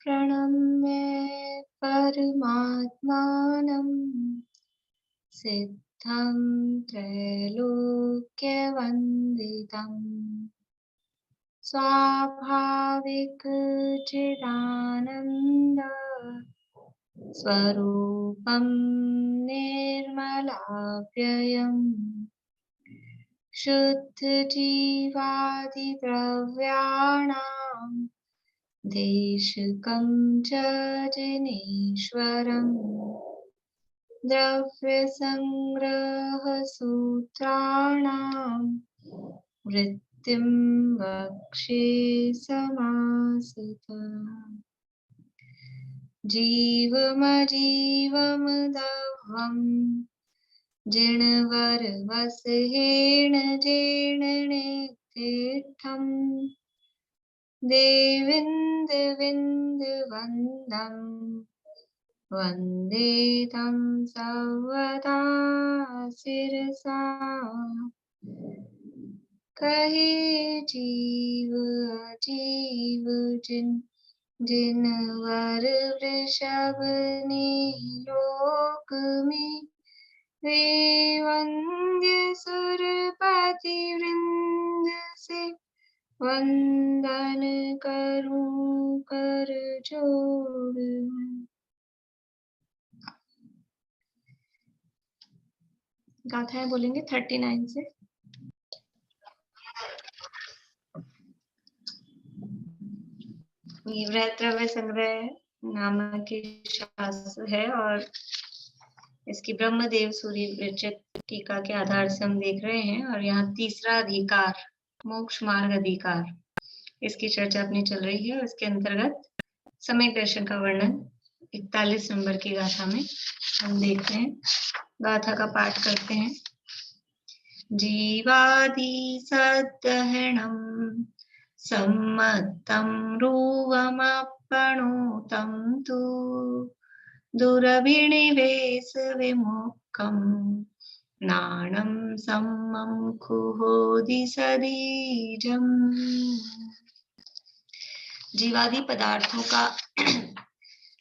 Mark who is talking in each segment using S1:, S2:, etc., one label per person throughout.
S1: प्रणम्य परमात्मानं सिद्धं त्रैलोक्यवन्दितम् स्वाभाविक चिदानन्द स्वरूपं निर्मलाव्ययम् शुद्धजीवादिद्रव्याणां देशकं च जिनेश्वरम् द्रव्यसंग्रहसूत्राणां वृत्तिं वक्षे समासतः जीवमजीवमदह्वम् जिणवरवसहेण जीर्णनेतीर्थम् देविन्दविन्दवन्दं वन्दे तं सर्वदा शिरसा कहे जीव अजीव जिनवर वृषभ ने लोक में वे वंद्य सुरपति वृंद से वंदन करूं कर जोड़। गाथाएं बोलेंगे 39 से। ये वृत्रव्य संग्रह नामक की शास्त्र है और इसकी ब्रह्मदेव सूर्य विरचित टीका के आधार से हम देख रहे हैं। और यहाँ तीसरा अधिकार मोक्ष मार्ग अधिकार, इसकी चर्चा अपनी चल रही है। इसके अंतर्गत सम्यक दर्शन का वर्णन 41 नंबर की गाथा में हम देखते हैं। गाथा का पाठ करते हैं। जीवादि सद्दहणं सम्मत्तं रूपमप्रणोतं तु दुरभिनिवेश विमुखं नाणं सम्मं खुहोदिसदीजम्। जीवादि पदार्थों का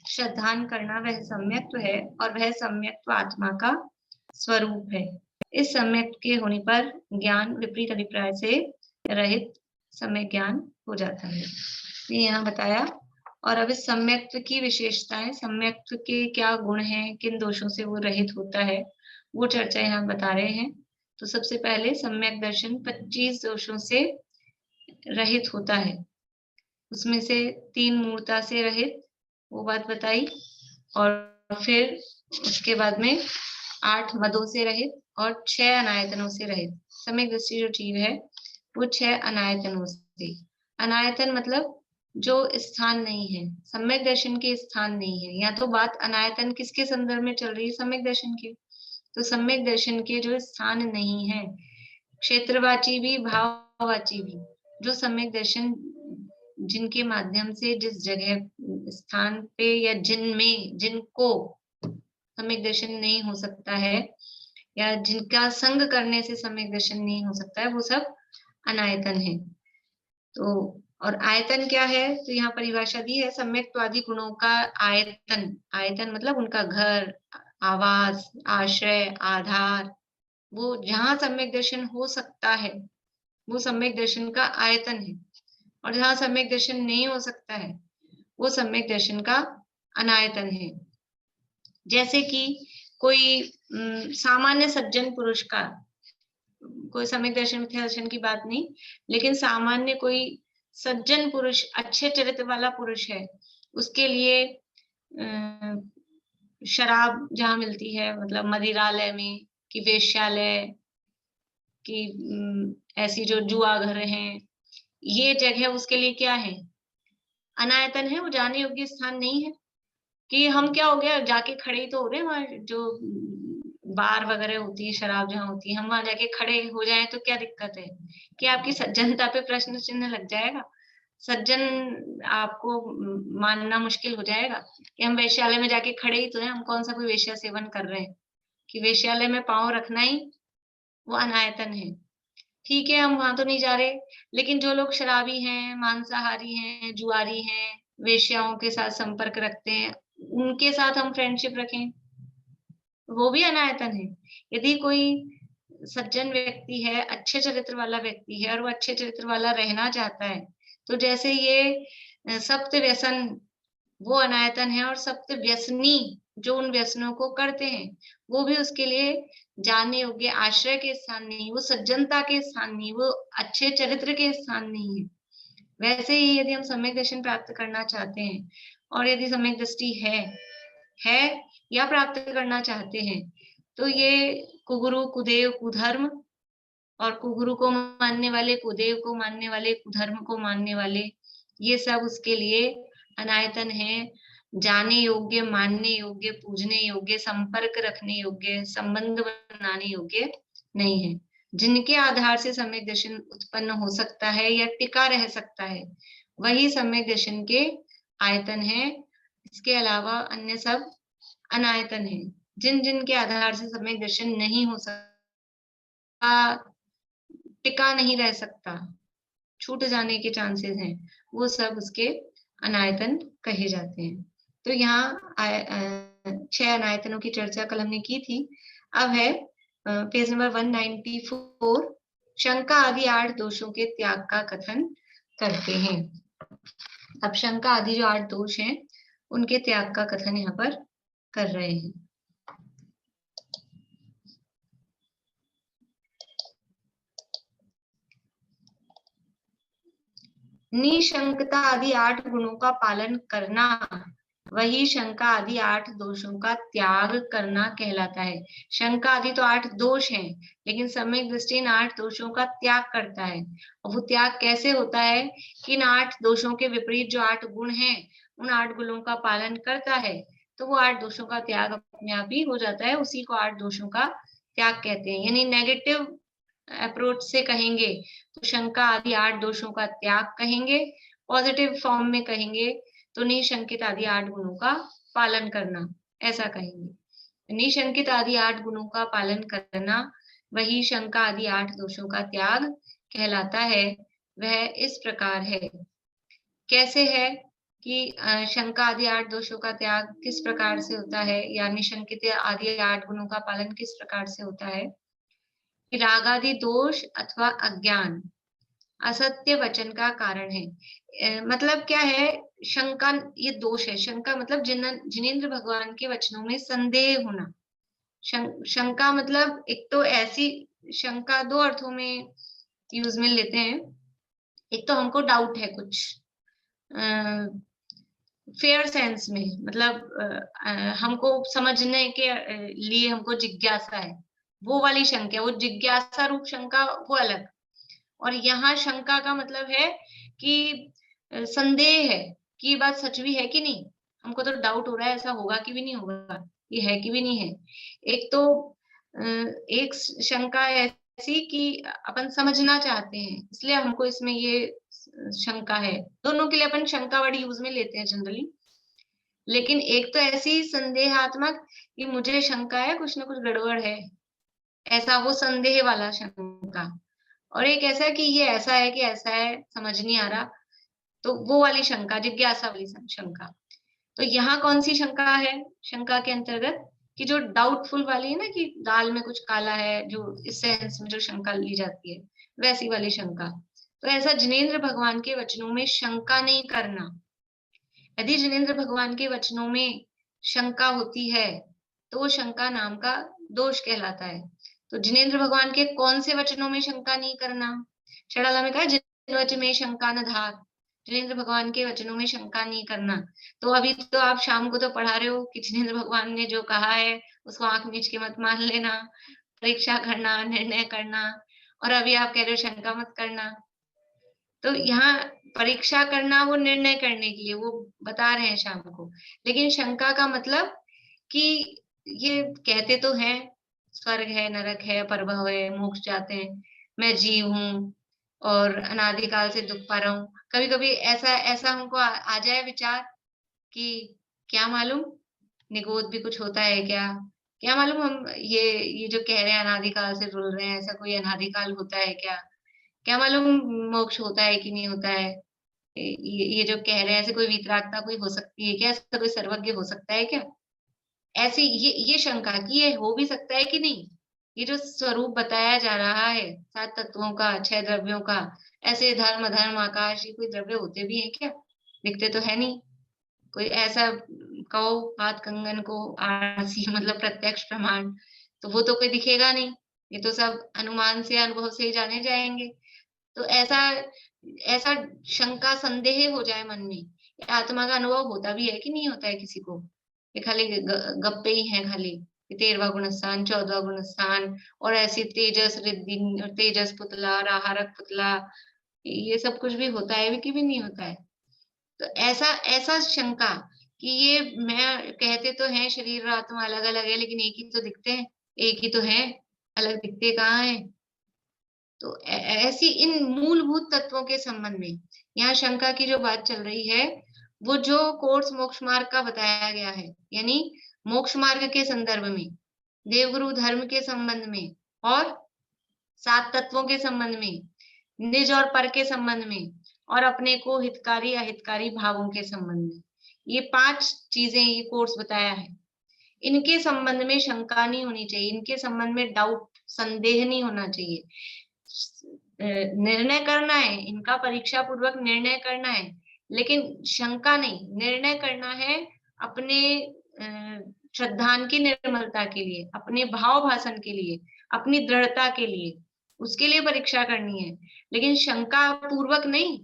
S1: श्रद्धान करना वह सम्यक्त्व है और वह सम्यक्त्व आत्मा का स्वरूप है। इस सम्यक्त्व के होने पर ज्ञान विपरीत अभिप्राय से रहित सम्यक ज्ञान हो जाता है, ये यहाँ बताया। और अब इस सम्यक्त्व की विशेषताएं, सम्यक्त्व के क्या गुण हैं, किन दोषों से वो रहित होता है, वो चर्चा यहाँ बता रहे हैं। तो सबसे पहले सम्यक दर्शन 25 दोषों से रहित होता है। उसमें से 3 मूर्ता से रहित, वो बात बताई। और फिर उसके बाद में 8 मदों से रहित और 6 अनायतनों से रहित। सम्यक दृष्टि जो जीव है वो 6 अनायतनों से, अनायतन मतलब जो स्थान नहीं है, सम्यक दर्शन के स्थान नहीं है। या तो बात अनायतन किसके संदर्भ में चल रही है? सम्यक दर्शन के। तो सम्यक दर्शन के जो स्थान नहीं है, क्षेत्रवाची भी भाववाची भी, जो सम्यक दर्शन जिनके माध्यम से जिस जगह स्थान पे या जिनमें जिनको सम्यक दर्शन नहीं हो सकता है या जिनका संग करने से सम्यक दर्शन नहीं हो सकता है, वो सब अनायतन है। तो और आयतन क्या है? तो यहाँ परिभाषा दी है, सम्यक्त्वादि गुणों का आयतन। आयतन मतलब उनका घर, आवास, आश्रय, आधार, वो जहाँ सम्यक दर्शन हो सकता है वो सम्यक दर्शन का आयतन है। और जहाँ सम्यक दर्शन नहीं हो सकता है वो सम्यक दर्शन का अनायतन है। जैसे कि कोई सामान्य सज्जन पुरुष का, कोई सम्यक दर्शन मिथ्या दर्शन की बात नहीं, लेकिन सामान्य कोई सज्जन पुरुष, अच्छे चरित्र वाला पुरुष है, उसके लिए शराब जहाँ मिलती है, मतलब मदिरालय में, कि वेश्यालय की, ऐसी जो जुआ घर हैं, ये जगह उसके लिए क्या है? अनायतन है, वो जाने योग्य स्थान नहीं है। कि हम क्या हो गया, जाके खड़े ही तो हो रहे हैं वहां, जो बार वगैरह होती है, शराब जहाँ होती है, हम वहां जाके खड़े हो जाएं तो क्या दिक्कत है? कि आपकी सज्जनता पे प्रश्न चिन्ह लग जाएगा, सज्जन आपको मानना मुश्किल हो जाएगा। कि हम वेश्यालय में जाके खड़े ही तो हैं, हम कौन सा कोई वेश्या सेवन कर रहे हैं? कि वेश्यालय में पांव रखना ही वो अनायतन है। ठीक है, हम वहां तो नहीं जा रहे, लेकिन जो लोग शराबी हैं, मांसाहारी हैं, जुआरी हैं, वेश्याओं के साथ संपर्क रखते हैं, उनके साथ हम फ्रेंडशिप रखें, वो भी अनायतन है। यदि कोई सज्जन व्यक्ति है, अच्छे चरित्र वाला व्यक्ति है और वो अच्छे चरित्र वाला रहना चाहता है, तो जैसे ये सप्त व्यसन वो अनायतन है, और सप्त व्यसनी जो उन व्यसनों को करते हैं, वो भी उसके लिए जाने योग्य आश्रय के स्थान नहीं, वो सज्जनता के स्थान नहीं, वो अच्छे चरित्र के स्थान नहीं है। वैसे ही यदि हम सम्यक दर्शन प्राप्त करना चाहते हैं और यदि सम्यक दृष्टि है या प्राप्त करना चाहते हैं, तो ये कुगुरु, कुदेव, कुधर्म और कुगुरु को मानने वाले, कुदेव को मानने वाले, कुधर्म को मानने वाले, ये सब उसके लिए अनायतन है, जाने योग्य, मानने योग्य, पूजने योग्य, संपर्क रखने योग्य, संबंध बनाने योग्य नहीं है। जिनके आधार से सम्यक दर्शन उत्पन्न हो सकता है या टिका रह सकता है, वही सम्यक दर्शन के आयतन है। इसके अलावा अन्य सब अनायतन है। जिन जिन के आधार से सम्यक दर्शन नहीं हो सकता, टिका नहीं रह सकता, छूट जाने के चांसेस हैं, वो सब उसके अनायतन कहे जाते हैं। तो यहाँ 6 अनायतनों की चर्चा कल हमने की थी। अब है पेज नंबर 194, शंका आदि 8 दोषों के त्याग का कथन करते हैं। अब शंका आदि जो 8 दोष हैं, उनके त्याग का कथन यहाँ पर कर रहे हैं। निशंकता आदि 8 गुणों का पालन करना, वही शंका आदि 8 दोषों का त्याग करना कहलाता है। शंका आदि तो 8 दोष हैं, लेकिन सम्यक दृष्टि इन 8 दोषों का त्याग करता है। और वो त्याग कैसे होता है कि इन 8 दोषों के विपरीत जो 8 गुण हैं, उन 8 गुणों का पालन करता है, तो वो 8 दोषों का त्याग अपने आप ही हो जाता है। उसी को 8 दोषों का त्याग कहते हैं। यानी नेगेटिव अप्रोच से कहेंगे तो शंका आदि 8 दोषों का त्याग कहेंगे, पॉजिटिव फॉर्म में कहेंगे तो निशंकित आदि 8 गुणों का पालन करना, ऐसा कहेंगे। निशंकित आदि 8 गुणों का पालन करना, वही शंका आदि 8 दोषों का त्याग कहलाता है। वह इस प्रकार है। कैसे है कि शंका आदि 8 दोषों का त्याग किस प्रकार से होता है, या निशंकित आदि 8 गुणों का पालन किस प्रकार से होता है? रागादि दोष अथवा अज्ञान असत्य वचन का कारण है। मतलब क्या है? शंका ये दोष है। शंका मतलब जिनेंद्र भगवान के वचनों में संदेह होना। शंका मतलब एक तो ऐसी शंका 2 अर्थों में यूज में लेते हैं। एक तो हमको डाउट है कुछ फेयर सेंस में, मतलब हमको समझने के लिए हमको जिज्ञासा है, वो वाली शंका, वो जिज्ञासा रूप शंका वो अलग। और यहाँ शंका का मतलब है कि संदेह है कि ये बात सच भी है कि नहीं, हमको तो डाउट हो रहा है ऐसा होगा कि भी नहीं होगा, ये है कि भी नहीं है। एक तो एक शंका ऐसी कि अपन समझना चाहते हैं, इसलिए हमको इसमें ये शंका है। दोनों के लिए अपन शंका वर्ड यूज में लेते हैं जनरली। लेकिन एक तो ऐसी संदेहात्मक कि मुझे शंका है कुछ ना कुछ गड़बड़ है, ऐसा वो संदेह वाला शंका। और एक ऐसा कि ये ऐसा है कि ऐसा है, समझ नहीं आ रहा, तो वो वाली शंका, जिज्ञासा वाली शंका। तो यहाँ कौन सी शंका है शंका के अंतर्गत? कि जो डाउटफुल वाली है ना, कि दाल में कुछ काला है, जो इस सेंस में जो शंका ली जाती है, वैसी वाली शंका। तो ऐसा जिनेंद्र भगवान के वचनों में शंका नहीं करना। यदि जिनेंद्र भगवान के वचनों में शंका होती है, तो वो शंका नाम का दोष कहलाता है। तो जिनेंद्र भगवान के कौन से वचनों में शंका नहीं करना? षडाला में कहा जिन वचन में शंका न धार, जिनेंद्र भगवान के वचनों में शंका नहीं करना। तो अभी तो आप शाम को तो पढ़ा रहे हो कि जिनेंद्र भगवान ने जो कहा है उसको आंख मीच के मत मान लेना, परीक्षा करना, निर्णय करना, और अभी आप कह रहे हो शंका मत करना। तो यहाँ परीक्षा करना वो निर्णय करने के लिए वो बता रहे हैं शाम को। लेकिन शंका का मतलब कि ये कहते तो हैं स्वर्ग है, नरक है, परभव है, मोक्ष जाते हैं, मैं जीव हूँ और अनादिकाल से दुख पा रहा हूँ। कभी कभी ऐसा ऐसा हमको आ जाए विचार कि क्या मालूम निगोद भी कुछ होता है क्या, क्या मालूम हम ये जो कह रहे हैं अनादिकाल से रुल रहे हैं, ऐसा कोई अनादिकाल होता है क्या, क्या मालूम मोक्ष होता है कि नहीं होता है। ये जो कह रहे हैं, ऐसे कोई वीतरागता कोई हो सकती है क्या, ऐसा कोई सर्वज्ञ हो सकता है क्या? ऐसी ये शंका कि ये हो भी सकता है कि नहीं, ये जो स्वरूप बताया जा रहा है 7 तत्वों का, 6 द्रव्यों का, ऐसे धर्म धर्म आकाश, ये कोई द्रव्य होते भी हैं क्या? दिखते तो है नहीं। कोई ऐसा कहो हाथ कंगन को आरसी मतलब प्रत्यक्ष प्रमाण, तो वो तो कोई दिखेगा नहीं। ये तो सब अनुमान से, अनुभव से ही जाने जाएंगे। तो ऐसा ऐसा शंका संदेह हो जाए मन में, आत्मा का अनुभव होता भी है कि नहीं होता है किसी को, ये खाली गप्पे ही हैं खाली, 13वां गुणस्थान, 14वां गुणस्थान, और ऐसी तेजस रिद्धि, तेजस पुतला, राहरक पुतला, ये सब कुछ भी होता है भी कि भी नहीं होता है। तो ऐसा ऐसा शंका कि ये मैं कहते तो हैं शरीर और आत्मा अलग अलग है, लेकिन एक ही तो दिखते हैं, एक ही तो है, अलग दिखते कहाँ है? तो ऐसी इन मूलभूत तत्वों के संबंध में यहाँ शंका की जो बात चल रही है, वो जो कोर्स मोक्ष मार्ग का बताया गया है, यानी मोक्ष मार्ग के संदर्भ में, देवगुरु धर्म के संबंध में, और 7 तत्वों के संबंध में, निज और पर के संबंध में, और अपने को हितकारी अहितकारी भावों के संबंध में, ये 5 चीजें ये कोर्स बताया है। इनके संबंध में शंका नहीं होनी चाहिए, इनके संबंध में डाउट, संदेह नहीं होना चाहिए। निर्णय करना है, इनका परीक्षा पूर्वक निर्णय करना है, लेकिन शंका नहीं, निर्णय करना है अपने श्रद्धान की निर्मलता के लिए, अपने भाव भाषण के लिए, अपनी दृढ़ता के लिए, उसके लिए परीक्षा करनी है, लेकिन शंका पूर्वक नहीं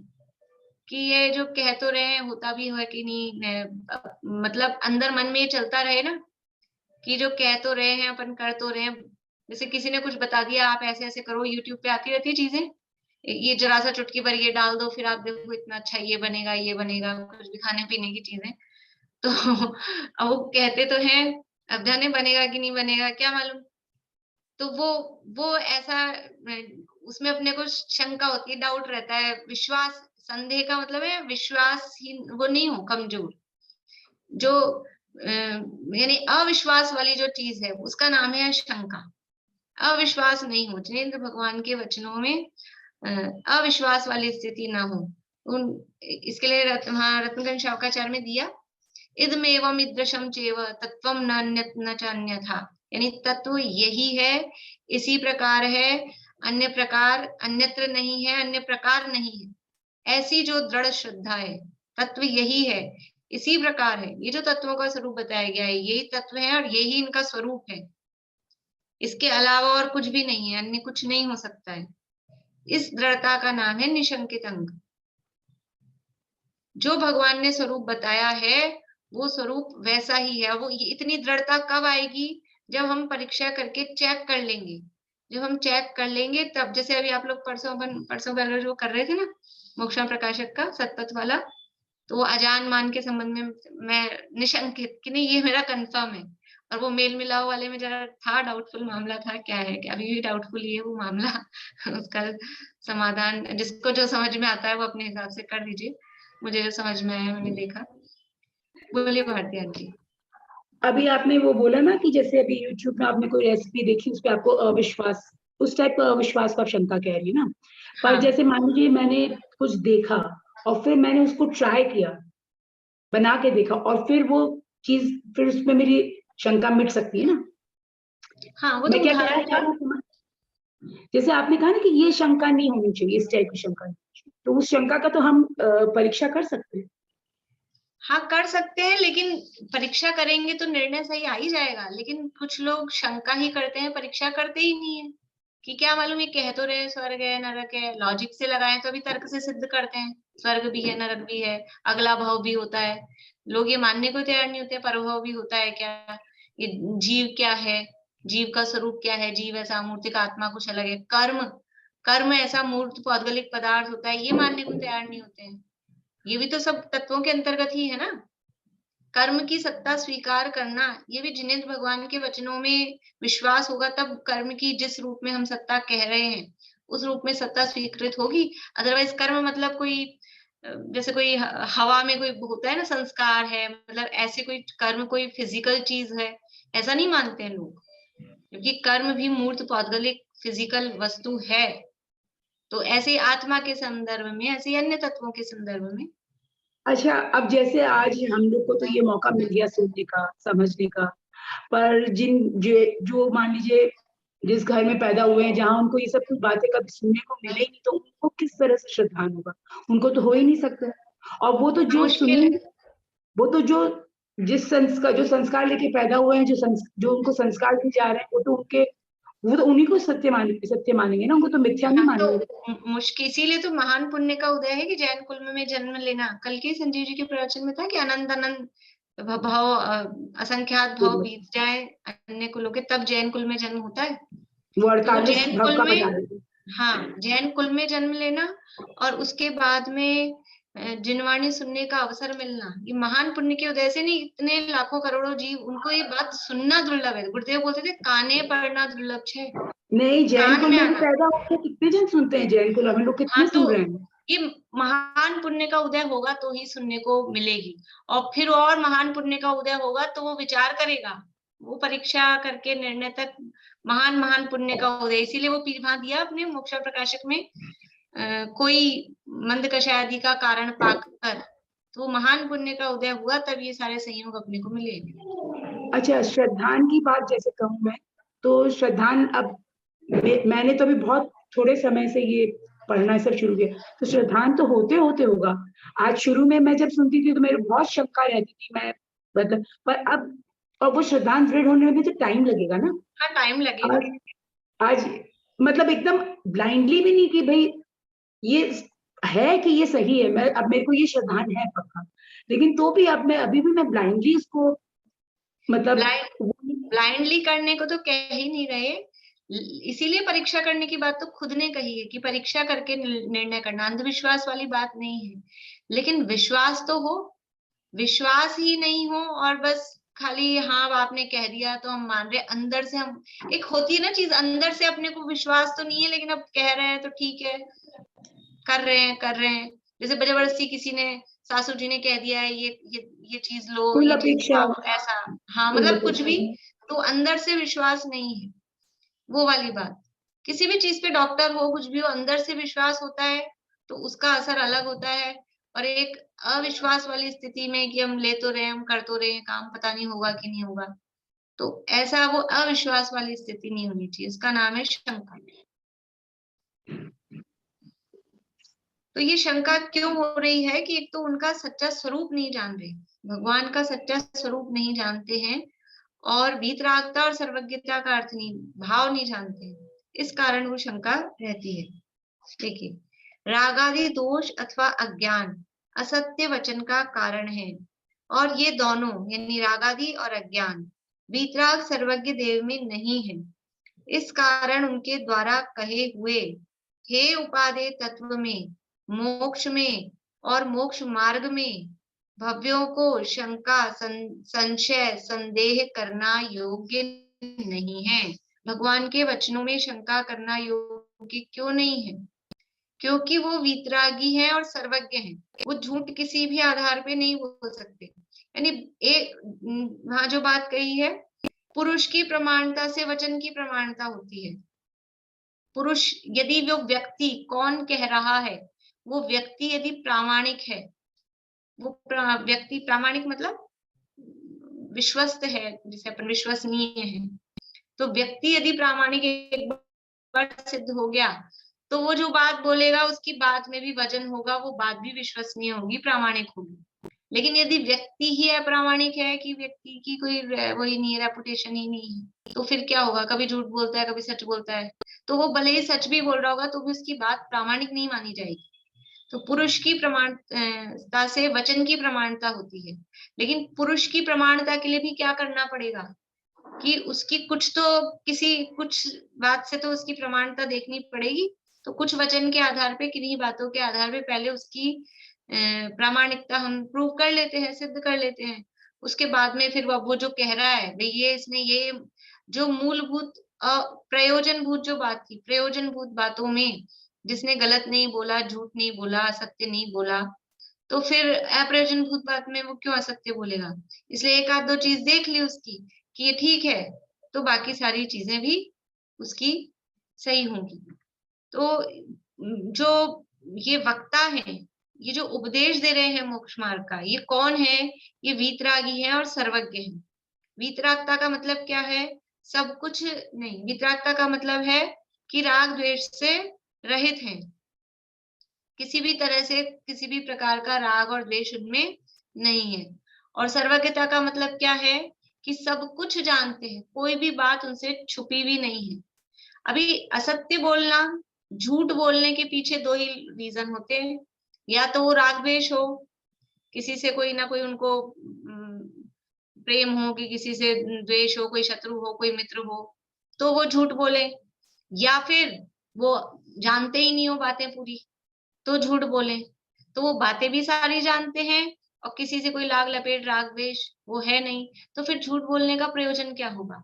S1: कि ये जो कह तो रहे हैं होता भी है कि नहीं, मतलब अंदर मन में ये चलता रहे ना कि जो कह तो रहे हैं अपन कर तो रहे हैं। जैसे किसी ने कुछ बता दिया, आप ऐसे ऐसे करो, यूट्यूब पे आती रहती है चीजें, ये जरा सा चुटकी भर ये डाल दो, फिर आप देखो इतना अच्छा ये बनेगा, कुछ भी खाने पीने की चीजें। तो अब वो कहते तो हैं, अब जाने बनेगा कि नहीं बनेगा क्या मालूम। तो वो ऐसा उसमें अपने को शंका होती है, डाउट रहता है, विश्वास, संदेह का मतलब है विश्वास ही वो नहीं हो कमजोर, जो यानी अविश्वास वाली जो चीज है उसका नाम है शंका। अविश्वास नहीं हो, जिनेंद्र भगवान के वचनों में अविश्वास वाली स्थिति ना हो। उन इसके लिए रत्नगंज शावकाचार्य में दिया, इदमेवम ईदृशम चैव तत्वम नान्यत् न चान्यथा, यानी तत्व यही है, इसी प्रकार है, अन्य प्रकार अन्यत्र नहीं है, अन्य प्रकार नहीं है। ऐसी जो दृढ़ श्रद्धा है, तत्व यही है, इसी प्रकार है, ये जो तत्वों का स्वरूप बताया गया है यही तत्व है और यही इनका स्वरूप है, इसके अलावा और कुछ भी नहीं है, अन्य कुछ नहीं हो सकता है। इस दृढ़ता का नाम है निशंकित अंग। जो भगवान ने स्वरूप बताया है वो स्वरूप वैसा ही है। वो इतनी दृढ़ता कब आएगी, जब हम परीक्षा करके चेक कर लेंगे। जब हम चेक कर लेंगे तब, जैसे अभी आप लोग परसों पहले जो कर रहे थे ना मोक्षा प्रकाशक का सतपथ वाला, तो वो अजान मान के संबंध में मैं निशंकित कि नहीं ये मेरा कंफर्म है, और वो मेल मिलाओ वाले में जरा था डाउटफुल मामला था, क्या है कि अभी भी डाउटफुल ही है वो मामला। उसका समाधान जिसको जो समझ में आता है वो अपने हिसाब से कर दीजिए, मुझे जो समझ में आया मैंने देखा। बोलिए भारती आंटी।
S2: अभी आपने वो बोला ना कि जैसे अभी यूट्यूब में आपने कोई रेसिपी देखी उस पर आपको अविश्वास, उस टाइप का अविश्वास का शंका कह रही है ना। पर
S1: हाँ
S2: जैसे मान लीजिए मैंने कुछ देखा और फिर मैंने उसको ट्राई किया, बना के देखा, और फिर वो चीज, फिर उसमें मेरी शंका मिट सकती है ना।
S1: हाँ, वो तो
S2: मैं क्या कहना
S1: उदाहरण
S2: चाह
S1: है।
S2: रही हूँ, जैसे आपने कहा ना कि ये शंका नहीं होनी चाहिए, इस टाइप की शंका नहीं होनी चाहिए, तो उस शंका का तो हम परीक्षा कर सकते हैं।
S1: हाँ कर सकते हैं, लेकिन परीक्षा करेंगे तो निर्णय सही आ ही जाएगा, लेकिन कुछ लोग शंका ही करते हैं, परीक्षा करते ही नहीं है कि क्या मालूम ये कह तो रहे स्वर्ग है नरक है, लॉजिक से लगाए तो अभी तर्क से सिद्ध करते हैं स्वर्ग भी है नरक भी है, अगला भाव भी होता है। लोग ये मानने को तैयार नहीं होते परभव भी होता है क्या, ये जीव क्या है, जीव का स्वरूप क्या है, जीव ऐसा मूर्तिक आत्मा कुछ अलग है, कर्म कर्म ऐसा मूर्त पौद्गलिक पदार्थ होता है, ये मानने को तैयार नहीं होते हैं। ये भी तो सब तत्वों के अंतर्गत ही है ना। कर्म की सत्ता स्वीकार करना, ये भी जिनेंद्र भगवान के वचनों में विश्वास होगा तब कर्म की जिस रूप में हम सत्ता कह रहे हैं उस रूप में सत्ता स्वीकृत होगी। अदरवाइज कर्म मतलब कोई जैसे कोई हवा में कोई होता है ना संस्कार है, मतलब ऐसे कोई कर्म कोई फिजिकल चीज है, ऐसा नहीं मानते हैं लोग, क्योंकि कर्म भी मूर्त पौद्गलिक फिजिकल वस्तु है। तो ऐसे ही आत्मा के संदर्भ में, ऐसे ही अन्य तत्वों के संदर्भ में।
S2: अच्छा, अब जैसे आज हम लोग को तो ये मौका मिल गया सुनने का, समझने का, पर जो मान लीजिए जिस घर में पैदा हुए हैं, जहाँ उनको ये सब कुछ बातें कभी सुनने को मिले ही नहीं, तो उनको किस तरह से श्रद्धान होगा? उनको तो हो ही नहीं सकता। और वो तो जो
S1: मुश्किल है।
S2: सुनेंगे, वो तो जो संस्कार लेके पैदा हुए हैं, जो उनको संस्कार दिए जा रहे हैं, वो तो उन्हीं को सत्य मानेंगे ना, उनको तो मिथ्या नहीं
S1: हाँ,
S2: मानेंगे।
S1: तो मुश्किल, इसीलिए तो महान पुण्य का उदय है कि जैन कुल में जन्म लेना। कल के संजीव जी के प्रवचन में था कि अनंत अनंत भव, असंख्यात भव बीत जाए अन्य कुलों के, तब जैन कुल में जन्म होता है।
S2: वो
S1: तो वो
S2: 48
S1: जैन
S2: भव
S1: कुल
S2: का
S1: में,
S2: बता रहे थे।
S1: हाँ, जैन कुल में जन्म लेना और उसके बाद में जिनवाणी सुनने का अवसर मिलना, ये महान पुण्य के उदय से नहीं, इतने लाखों करोड़ों जीव, उनको ये बात सुनना दुर्लभ है। गुरुदेव बोलते थे काने पढ़ना दुर्लभ है,
S2: नहीं, जैन
S1: कान
S2: कुल
S1: में
S2: में भी
S1: आना।
S2: पैदा होके कितने जन सुनते हैं जैन कुल, हम लोग
S1: हाँ,
S2: कितने
S1: तो
S2: सुन रहे हैं।
S1: ये महान पुण्य का उदय होगा तो ही सुनने को मिलेगी, और फिर और महान पुण्य का उदय होगा तो वो विचार करेगा, वो परीक्षा करके निर्णय तक महान महान पुण्य का उदय। इसीलिए वो पीरभा दिया अपने मोक्षा प्रकाशक में, कोई मंद कषायादि का कारण पाकर, तो महान पुण्य का उदय हुआ तब ये सारे संयोग अपने को मिले।
S2: अच्छा, श्रद्धान की बात जैसे कहूँ मैं, तो श्रद्धान अब मैंने तो अभी बहुत थोड़े समय से ये पढ़ना सब शुरू किया, तो श्रद्धान तो होते होते होगा। आज शुरू में मैं जब सुनती थी तो मेरे बहुत शंका रहती थी, मैं मतलब, पर अब, और वो श्रद्धान दृढ़ होने में तो टाइम लगेगा ना।
S1: हाँ, टाइम लगेगा।
S2: आज आज मतलब एकदम ब्लाइंडली भी नहीं कि भाई ये है कि ये सही है, मैं अब मेरे को ये श्रद्धान है पक्का, लेकिन तो भी अब मैं अभी भी मैं ब्लाइंडली इसको मतलब
S1: ब्लाइंडली करने को तो कह ही नहीं रहे, इसीलिए परीक्षा करने की बात तो खुद ने कही है कि परीक्षा करके निर्णय करना, अंधविश्वास वाली बात नहीं है। लेकिन विश्वास तो हो, विश्वास ही नहीं हो और बस खाली हाँ अब आपने कह दिया तो हम मान रहे, अंदर से हम, एक होती है ना चीज, अंदर से अपने को विश्वास तो नहीं है लेकिन अब कह रहे हैं तो ठीक है, कर रहे हैं। जैसे जबरदस्ती किसी ने, सासू जी ने कह दिया है ये चीज लो,
S2: कुल
S1: ये चीज
S2: अपेक्षा
S1: खाओ, ऐसा, हाँ,
S2: कुल
S1: मतलब कुछ
S2: अपेक्षा
S1: भी, तो अंदर से विश्वास नहीं है, वो वाली बात। किसी भी चीज पे डॉक्टर हो, कुछ भी हो, अंदर से विश्वास होता है तो उसका असर अलग होता है। और एक अविश्वास वाली स्थिति में कि हम ले तो रहे हैं, हम कर तो रहे हैं काम, पता नहीं होगा कि नहीं होगा, तो ऐसा वो अविश्वास वाली स्थिति नहीं होनी चाहिए, इसका नाम है शंका। तो ये शंका क्यों हो रही है कि एक तो उनका सच्चा स्वरूप नहीं जान रहे, भगवान का सच्चा स्वरूप नहीं जानते हैं, और वीतरागता और सर्वज्ञता का अर्थ नहीं, भाव नहीं जानते हैं, इस कारण वो शंका रहती है। देखिए, रागादि दोष अथवा अज्ञान असत्य वचन का कारण है, और ये दोनों यानी रागादि और अज्ञान वीतराग सर्वज्ञ देव में नहीं है। इस कारण उनके द्वारा कहे हुए हे उपादेय तत्व में, मोक्ष में और मोक्ष मार्ग में भव्यों को शंका, संशय, संदेह करना योग्य नहीं है। भगवान के वचनों में शंका करना योग्य क्यों नहीं है? क्योंकि वो वीतरागी है और सर्वज्ञ है, वो झूठ किसी भी आधार पे नहीं बोल सकते। यानी एक वहां जो बात कही है, पुरुष की प्रमाणता से वचन की प्रमाणता होती है। पुरुष, यदि वो व्यक्ति, कौन कह रहा है, वो व्यक्ति यदि प्रामाणिक है, वो व्यक्ति प्रामाणिक मतलब विश्वस्त है, जिसे अपन विश्वसनीय है, तो व्यक्ति यदि प्रामाणिक एक बार सिद्ध हो गया, तो वो जो बात बोलेगा उसकी बात में भी वजन होगा, वो बात भी विश्वसनीय होगी, प्रामाणिक होगी। लेकिन यदि व्यक्ति ही अप्रामाणिक है कि व्यक्ति की कोई वही नहीं है, रेपुटेशन ही नहीं है, तो फिर क्या होगा? कभी झूठ बोलता है, कभी सच बोलता है, तो वो भले ही सच भी बोल रहा होगा तो भी उसकी बात प्रामाणिक नहीं मानी जाएगी। तो पुरुष की प्रमाणता से वचन की प्रमाणता होती है, लेकिन पुरुष की प्रमाणता के लिए भी क्या करना पड़ेगा कि उसकी कुछ बात से तो उसकी प्रमाणता देखनी पड़ेगी। तो कुछ वचन के आधार पे, किन्हीं बातों के आधार पे पहले उसकी प्रामाणिकता हम प्रूव कर लेते हैं, सिद्ध कर लेते हैं। उसके बाद में फिर वो जो कह रहा है भाई, ये इसने ये जो मूलभूत प्रयोजनभूत जो बात थी, प्रयोजनभूत बातों में जिसने गलत नहीं बोला, झूठ नहीं बोला, असत्य नहीं बोला, तो फिर अप्रयोजनभूत बात में वो क्यों असत्य बोलेगा? इसलिए एक आध दो चीज देख ली उसकी कि ये ठीक है, तो बाकी सारी चीजें भी उसकी सही होंगी। तो जो ये वक्ता है, ये जो उपदेश दे रहे हैं मोक्ष मार्ग का, ये कौन है? ये वीतरागी है और सर्वज्ञ है। वीतरागता का मतलब क्या है? सब कुछ नहीं, वीतरागता का मतलब है कि राग द्वेष से रहित हैं। किसी भी तरह से किसी भी प्रकार का राग और द्वेष उनमें नहीं है। और सर्वज्ञता का मतलब क्या है? कि सब कुछ जानते हैं, कोई भी बात उनसे छुपी हुई नहीं है। अभी असत्य बोलना, झूठ बोलने के पीछे दो ही रीजन होते हैं, या तो वो राग द्वेष हो, किसी से कोई ना कोई उनको प्रेम हो, कि किसी से द्वेष हो, कोई शत्रु हो, कोई मित्र हो, तो वो झूठ बोले, या फिर वो जानते ही नहीं हो बातें पूरी, तो झूठ बोले। तो वो बातें भी सारी जानते हैं और किसी से कोई लाग लपेट राग द्वेष वो है नहीं, तो फिर झूठ बोलने का प्रयोजन क्या होगा?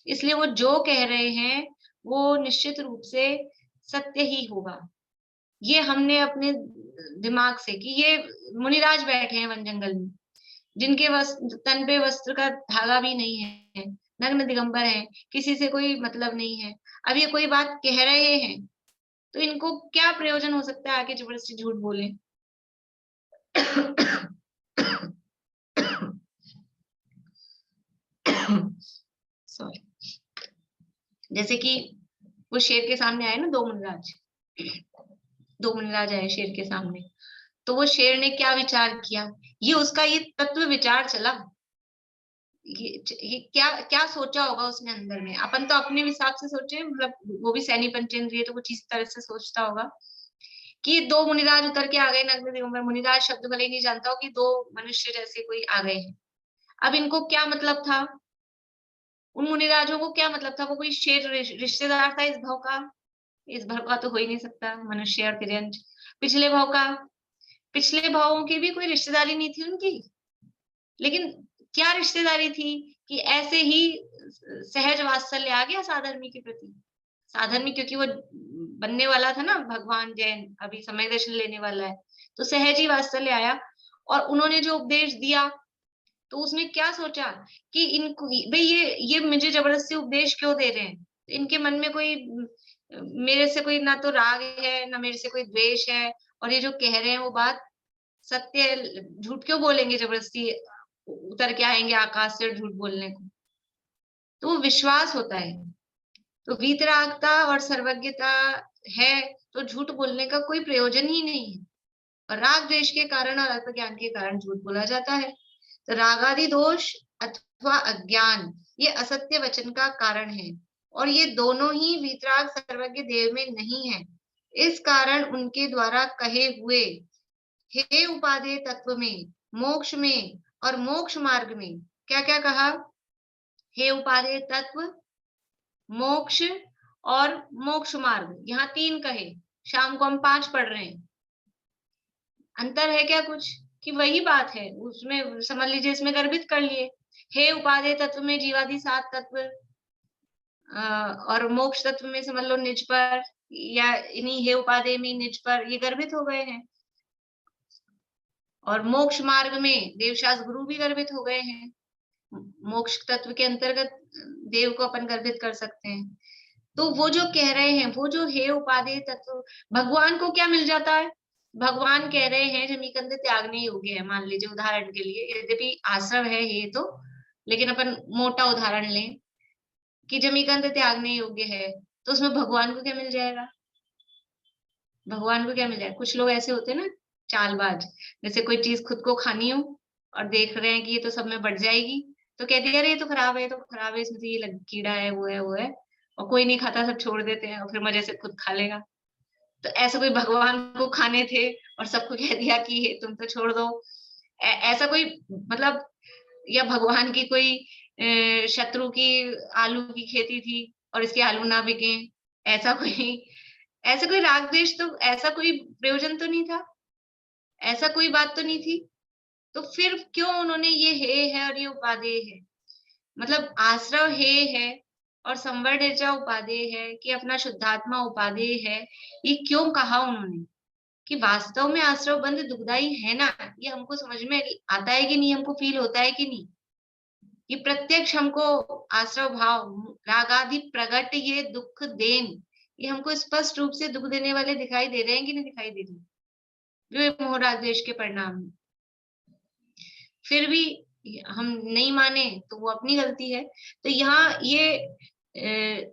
S1: इसलिए वो जो कह रहे हैं वो निश्चित रूप से सत्य ही होगा। ये हमने अपने दिमाग से, कि ये मुनिराज बैठे हैं वन जंगल में, जिनके तन पे वस्त्र का धागा भी नहीं है, नग्न दिगंबर हैं, किसी से कोई मतलब नहीं है। अब ये कोई बात कह रहे हैं, तो इनको क्या प्रयोजन हो सकता है आके जबरदस्ती झूठ बोले? सॉरी। जैसे कि वो शेर के सामने आए ना, दो मुनिराज आए शेर के सामने, तो वो शेर ने क्या विचार किया? ये उसका ये तत्व विचार चला, ये क्या क्या सोचा होगा उसने अंदर में। अपन तो अपने हिसाब से सोचे, मतलब वो भी सैनी पंचेंद्रिय, तो कुछ इस तरह से सोचता होगा कि दो मुनिराज उतर के आ गए नग्न दिगंबर। मुनिराज शब्द भले ही नहीं जानता हो, कि दो मनुष्य जैसे कोई आ गए हैं। अब इनको क्या मतलब था? उन मुनिराजों को क्या मतलब था? वो कोई शेर रिश्तेदार था इस भाव का? इस भाव का तो हो ही नहीं सकता, मनुष्य और तिर्यंच। पिछले भाव का, पिछले भावों की भी कोई रिश्तेदारी नहीं थी उनकी। लेकिन क्या रिश्तेदारी थी? कि ऐसे ही सहज वात्सल्य आ गया साधर्मी के प्रति। साधर्मी क्योंकि वो बनने वाला था ना भगवान जैन, अभी समय दर्शन लेने वाला है, तो सहज ही वात्सल्य आया। और उन्होंने जो उपदेश दिया, तो उसमें क्या सोचा कि इनको भाई ये मुझे जबरदस्ती उपदेश क्यों दे रहे हैं? इनके मन में कोई मेरे से कोई ना तो राग है, ना मेरे से कोई द्वेष है, और ये जो कह रहे हैं वो बात सत्य है। झूठ क्यों बोलेंगे? जबरदस्ती उतर के आएंगे आकाश से झूठ बोलने को, तो वो विश्वास होता है। तो वीतरागता और सर्वज्ञता है, तो झूठ बोलने का कोई प्रयोजन ही नहीं है। और राग द्वेष के कारण और अल्प ज्ञान के कारण झूठ बोला जाता है। तो रागादि दोष अथवा अज्ञान ये असत्य वचन का कारण है, और ये दोनों ही वीतराग सर्वज्ञ देव में नहीं है। इस कारण उनके द्वारा कहे हुए हे उपादेय तत्व में, मोक्ष में और मोक्ष मार्ग में क्या क्या कहा? हे उपादेय तत्व, मोक्ष और मोक्ष मार्ग, यहाँ 3 कहे। शाम को हम 5 पढ़ रहे हैं। अंतर है क्या कुछ? कि वही बात है, उसमें समझ लीजिए, इसमें गर्भित कर लिए। हे उपादेय तत्व में जीवादि 7 तत्व, और मोक्ष तत्व में समझ लो निज पर, या इन्हीं हे उपादेय में निज पर, ये गर्भित हो गए हैं। और मोक्ष मार्ग में देवशास गुरु भी गर्भित हो गए हैं। मोक्ष तत्व के अंतर्गत देव को अपन गर्भित कर सकते हैं। तो वो जो कह रहे हैं, वो जो हे उपादेय तत्व, भगवान को क्या मिल जाता है? भगवान कह रहे हैं जमीकंद त्यागने योग्य है। मान लीजिए उदाहरण के लिए, यद्यपि आश्रव है ये तो, लेकिन अपन मोटा उदाहरण लें कि जमीकंद त्यागने योग्य है, तो उसमें भगवान को क्या मिल जाएगा? भगवान को क्या मिल जाएगा? कुछ लोग ऐसे होते हैं ना चालबाज, जैसे कोई चीज खुद को खानी हो और देख रहे हैं कि ये तो सब में बढ़ जाएगी, तो कहते हैं अरे ये तो खराब है, ये तो खराब है, इसमें तो ये कीड़ा है, वो है, वो है, और कोई नहीं खाता, सब छोड़ देते हैं और फिर मजे से खुद खा लेगा। तो ऐसा कोई भगवान को खाने थे और सबको कह दिया कि तुम तो छोड़ दो, ऐसा कोई मतलब, या भगवान की कोई शत्रु की आलू की खेती थी और इसके आलू ना बिके, ऐसा कोई, ऐसा कोई राग द्वेष, तो ऐसा कोई प्रयोजन तो नहीं था, ऐसा कोई बात तो नहीं थी। तो फिर क्यों उन्होंने ये हे है और ये उपादेय है? मतलब आश्रव हे है और संवर्ण ऋचा उपादेय है, कि अपना शुद्धात्मा उपादेय है, ये क्यों कहा उन्होंने? कि वास्तव में आश्रव बंध दुखदाई है ना, ये हमको समझ में आता है कि नहीं, हमको फील होता है कि नहीं? ये प्रत्यक्ष हमको आश्रव भाव रागादि प्रगट ये दुख देन, ये हमको स्पष्ट रूप से दुख देने वाले दिखाई दे रहे हैं कि नहीं दिखाई दे रहे? जो ये मोह राग द्वेष के परिणाम हैं। फिर भी हम नहीं माने तो वो अपनी गलती है। तो यहाँ ये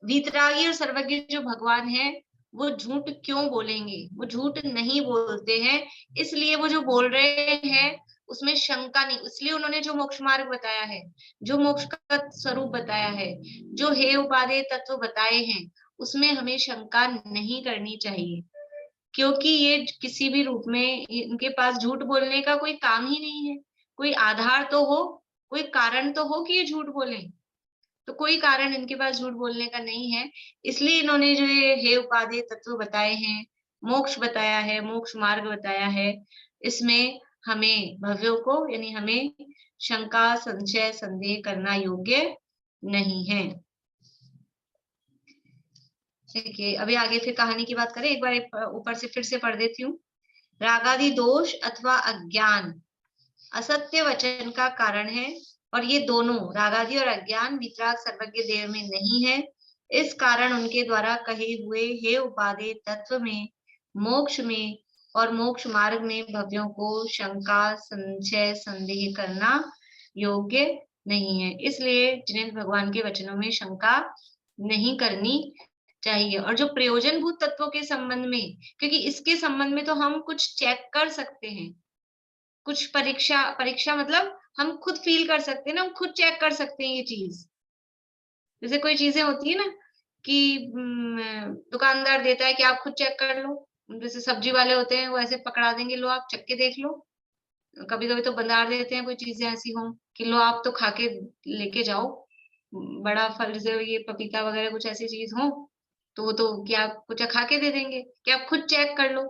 S1: वीतरागी और सर्वज्ञ जो भगवान है, वो झूठ क्यों बोलेंगे? वो झूठ नहीं बोलते हैं, इसलिए वो जो बोल रहे हैं उसमें शंका नहीं, इसलिए उन्होंने जो मोक्ष मार्ग बताया है, जो मोक्ष का स्वरूप बताया है, जो हे उपादेय तत्व बताए हैं, उसमें हमें शंका नहीं करनी चाहिए। क्योंकि ये किसी भी रूप में इनके पास झूठ बोलने का कोई काम ही नहीं है। कोई आधार तो हो, कोई कारण तो हो कि ये झूठ बोले। तो कोई कारण इनके पास झूठ बोलने का नहीं है। इसलिए इन्होंने जो ये हे उपादेय तत्व बताए हैं, मोक्ष बताया है, मोक्ष मार्ग बताया है, इसमें हमें भव्यों को यानी हमें शंका, संशय, संदेह करना योग्य नहीं है। देखिए अभी आगे फिर कहानी की बात करें, एक बार ऊपर से फिर से पढ़ देती हूँ। रागादि दोष अथवा अज्ञान असत्य वचन का कारण है, और ये दोनों रागादि और अज्ञान वितराग सर्वज्ञ देव में नहीं है। इस कारण उनके द्वारा कहे हुए हे उपादेय तत्व में, मोक्ष में और मोक्ष मार्ग में भव्यों को शंका, संशय, संदेह करना योग्य नहीं है। इसलिए जिनेंद्र भगवान के वचनों में शंका नहीं करनी चाहिए। और जो प्रयोजनभूत तत्वों के संबंध में, क्योंकि इसके संबंध में तो हम कुछ चेक कर सकते हैं, कुछ परीक्षा मतलब हम खुद फील कर सकते हैं ना, हम खुद चेक कर सकते हैं ये चीज। जैसे कोई चीजें होती है ना कि दुकानदार देता है कि आप खुद चेक कर लो। जैसे सब्जी वाले होते हैं वो ऐसे पकड़ा देंगे, लो आप चख के देख लो। कभी कभी तो बंदार देते हैं कोई चीजें ऐसी हो कि लो आप तो खा के लेके जाओ। बड़ा फल जैसे ये पपीता वगैरह कुछ ऐसी चीज हो तो वो तो क्या आपको चखा के दे देंगे कि आप खुद चेक कर लो।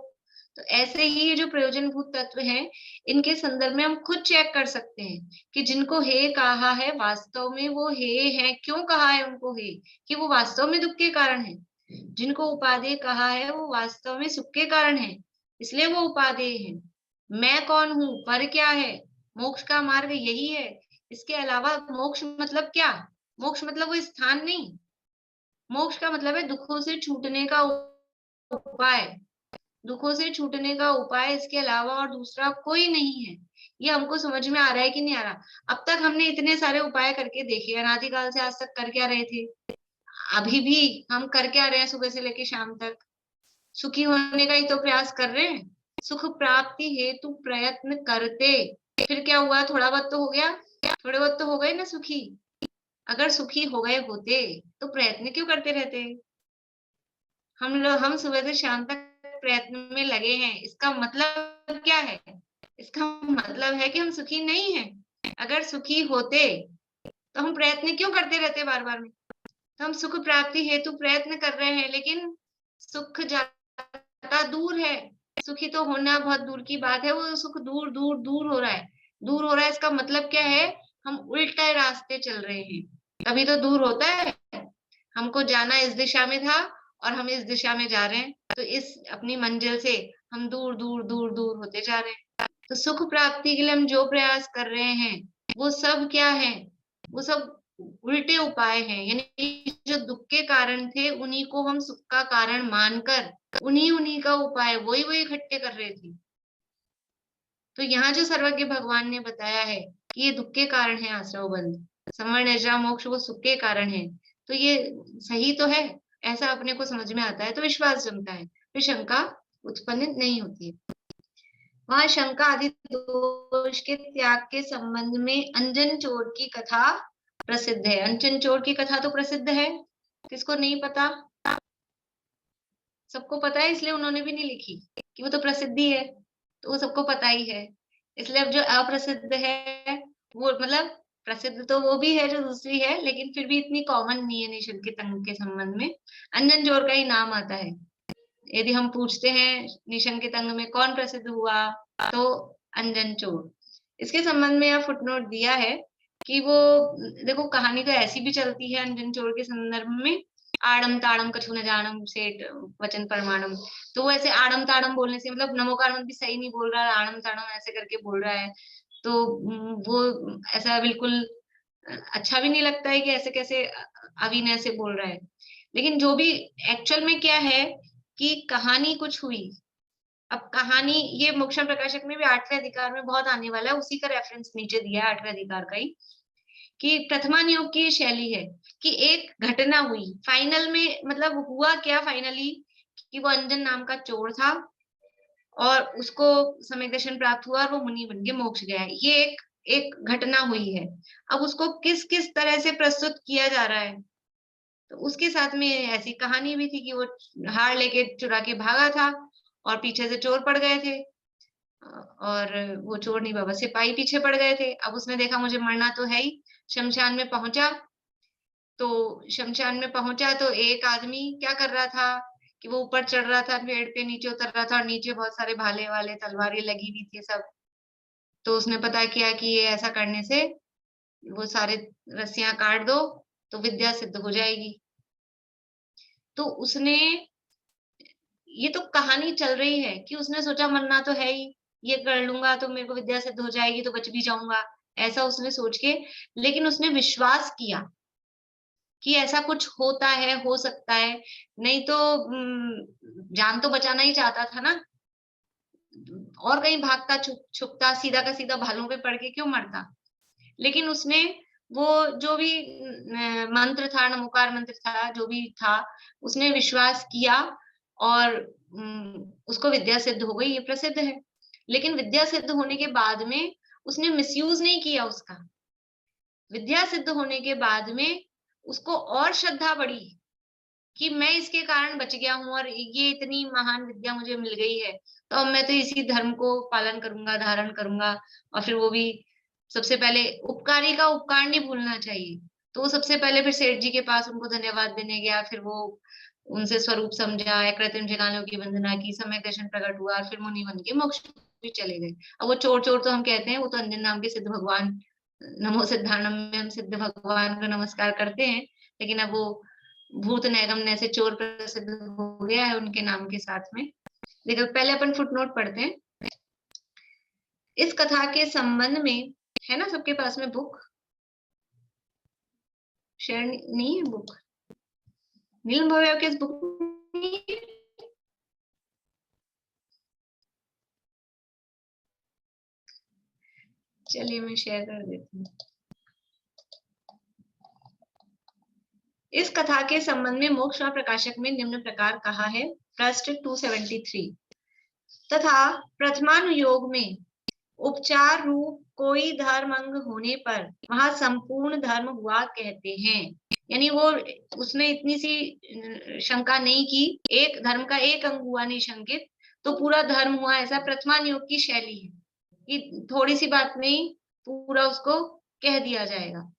S1: तो ऐसे ही ये जो प्रयोजनभूत तत्व हैं, इनके संदर्भ में हम खुद चेक कर सकते हैं कि जिनको हे कहा है वास्तव में वो हे है। क्यों कहा है उनको हे? कि वो वास्तव में दुख के कारण है। जिनको उपादेय कहा है वो वास्तव में सुख के कारण है, इसलिए वो उपादेय है। मैं कौन हूँ, पर क्या है, मोक्ष का मार्ग यही है। इसके अलावा मोक्ष मतलब क्या? मोक्ष मतलब वो स्थान नहीं। मोक्ष का मतलब है दुखों से छूटने का उपाय। दुखों से छूटने का उपाय, इसके अलावा और दूसरा कोई नहीं है। ये हमको समझ में आ रहा है कि नहीं आ रहा? अब तक हमने इतने सारे उपाय करके देखे, अनादिकाल से आज तक कर क्या रहे थे? अभी भी हम कर क्या रहे हैं? सुबह से लेकर शाम तक सुखी होने का ही तो प्रयास कर रहे हैं। सुख प्राप्ति हेतु प्रयत्न करते, फिर क्या हुआ? थोड़ा बहुत तो हो गया, थोड़े बहुत तो हो गए ना सुखी। अगर सुखी हो गए होते तो प्रयत्न क्यों करते रहते? हम सुबह से शाम तक प्रयत्न में लगे हैं, इसका मतलब क्या है? इसका मतलब है कि हम सुखी नहीं हैं। अगर सुखी होते तो हम प्रयत्न क्यों करते रहते बार बार में? तो हम सुख प्राप्ति हेतु प्रयत्न कर रहे हैं, लेकिन सुख ज्यादा दूर है। सुखी तो होना बहुत दूर की बात है, वो सुख दूर दूर दूर हो रहा है। दूर हो रहा है, इसका मतलब क्या है? हम उल्टे रास्ते चल रहे हैं। तभी तो दूर होता है। हमको जाना इस दिशा में था और हम इस दिशा में जा रहे हैं, तो इस अपनी मंजिल से हम दूर दूर दूर दूर होते जा रहे हैं। तो सुख प्राप्ति के लिए हम जो प्रयास कर रहे हैं वो सब क्या है? वो सब उल्टे उपाय हैं। यानी जो दुख के कारण थे उन्हीं को हम सुख का कारण मानकर उन्हीं का उपाय वही वही इकट्ठे कर रहे थे। तो यहाँ जो सर्वज्ञ भगवान ने बताया है कि ये दुख के कारण है, आश्रव बंध, संवर निर्जरा मोक्ष वो सुख के कारण है, तो ये सही तो है। ऐसा अपने को समझ में आता है तो विश्वास जमता है, फिर शंका उत्पन्न नहीं होती है। वहां शंका आदि दोष के त्याग के संबंध में अंजन चोर की कथा प्रसिद्ध है। अंजन चोर की कथा तो प्रसिद्ध है, किसको नहीं पता? सबको पता है, इसलिए उन्होंने भी नहीं लिखी कि वो तो प्रसिद्धि है, तो वो सबको पता ही है। इसलिए अब जो अप्रसिद्ध है वो मतलब प्रसिद्ध तो वो भी है जो दूसरी है, लेकिन फिर भी इतनी कॉमन नहीं है निशंक के तंग के संबंध में। अंजन जोर का ही नाम आता है। यदि हम पूछते हैं निशंक के तंग में कौन प्रसिद्ध हुआ, तो अंजन चोर। इसके संबंध में यह फुटनोट दिया है कि वो देखो कहानी तो ऐसी भी चलती है अंजन चोर के संदर्भ में, आड़म ताड़म कछु न जानम सेठ वचन परमाणम। तो वो ऐसे आड़म ताड़म बोलने से मतलब नमोकार भी सही नहीं बोल रहा है, आड़म ताड़म ऐसे करके बोल रहा है, तो वो ऐसा बिल्कुल अच्छा भी नहीं लगता है कि ऐसे कैसे अविनय से बोल रहा है। लेकिन जो भी एक्चुअल में क्या है कि कहानी कुछ हुई। अब कहानी ये मोक्षम प्रकाशक में भी 8वें अधिकार में बहुत आने वाला है, उसी का रेफरेंस नीचे दिया है 8वें अधिकार का ही, कि प्रथमा नियोग की शैली है कि एक घटना हुई फाइनल में, मतलब हुआ क्या फाइनली कि वो अंजन नाम का चोर था और उसको सम्यक दर्शन प्राप्त हुआ और वो मुनि बन के मोक्ष गया है। ये एक घटना हुई है। अब उसको किस किस तरह से प्रस्तुत किया जा रहा है, तो उसके साथ में ऐसी कहानी भी थी कि वो हार लेके चुरा के भागा था और पीछे से चोर पड़ गए थे, और वो चोर नहीं बाबा सिपाही पीछे पड़ गए थे। अब उसने देखा मुझे मरना तो है ही, शमशान में पहुंचा। तो शमशान में पहुंचा तो एक आदमी क्या कर रहा था कि वो ऊपर चढ़ रहा था पेड़ पे, नीचे उतर रहा था और नीचे बहुत सारे भाले वाले तलवारें लगी हुई थी सब। तो उसने पता किया कि ये ऐसा करने से वो सारे रस्सियां काट दो तो विद्या सिद्ध हो जाएगी। तो उसने, ये तो कहानी चल रही है कि उसने सोचा मरना तो है ही, ये कर लूंगा तो मेरे को विद्या सिद्ध हो जाएगी तो बच भी जाऊंगा, ऐसा उसने सोच के, लेकिन उसने विश्वास किया कि ऐसा कुछ होता है, हो सकता है। नहीं तो जान तो बचाना ही चाहता था ना, और कहीं भागता छुपता सीधा का सीधा भालू पे पड़ के क्यों मरता। लेकिन उसने वो जो भी मंत्र था, नमोकार मंत्र था, जो भी था, उसने विश्वास किया और उसको विद्या सिद्ध हो गई, ये प्रसिद्ध है। लेकिन विद्या सिद्ध होने के बाद में उसने मिसयूज नहीं किया उसका। विद्या सिद्ध होने के बाद में उसको और श्रद्धा बढ़ी कि मैं इसके कारण बच गया हूँ और ये इतनी महान विद्या मुझे मिल गई है, तो अब मैं तो इसी धर्म को पालन करूंगा, धारण करूंगा। और फिर वो भी सबसे पहले उपकारी का उपकार नहीं भूलना चाहिए। तो वो सबसे पहले फिर सेठ जी के पास उनको धन्यवाद देने गया, फिर वो उनसे स्वरूप समझा, कृत्रिम जगानों की वंदना की, सम्यक दर्शन प्रकट हुआ और फिर मुनि बन के मोक्ष भी चले गए। अब वो चोर चोर तो हम कहते हैं, वो तो अंजन नाम के सिद्ध भगवान, नमो सिद्धाणम में हम सिद्ध भगवान को नमस्कार करते हैं, लेकिन अब वो भूत नैगम्य से चोर प्रसिद्ध हो गया है उनके नाम के साथ में। देखो पहले अपन फुटनोट पढ़ते हैं। इस कथा के संबंध में, है ना सबके पास में बुक शेयर नहीं है? बुक नीलम भव्य के बुक नहीं है? चलिए मैं शेयर कर देती हूँ। इस कथा के संबंध में मोक्ष प्रकाशक में निम्न प्रकार कहा है, पृष्ठ 273। तथा प्रथमानुयोग में उपचार रूप कोई धर्म अंग होने पर वहां संपूर्ण धर्म हुआ कहते हैं। यानी वो, उसने इतनी सी शंका नहीं की, एक धर्म का एक अंग हुआ निशंकित तो पूरा धर्म हुआ, ऐसा प्रथमानुयोग की शैली है कि थोड़ी सी बात में पूरा उसको कह दिया जाएगा।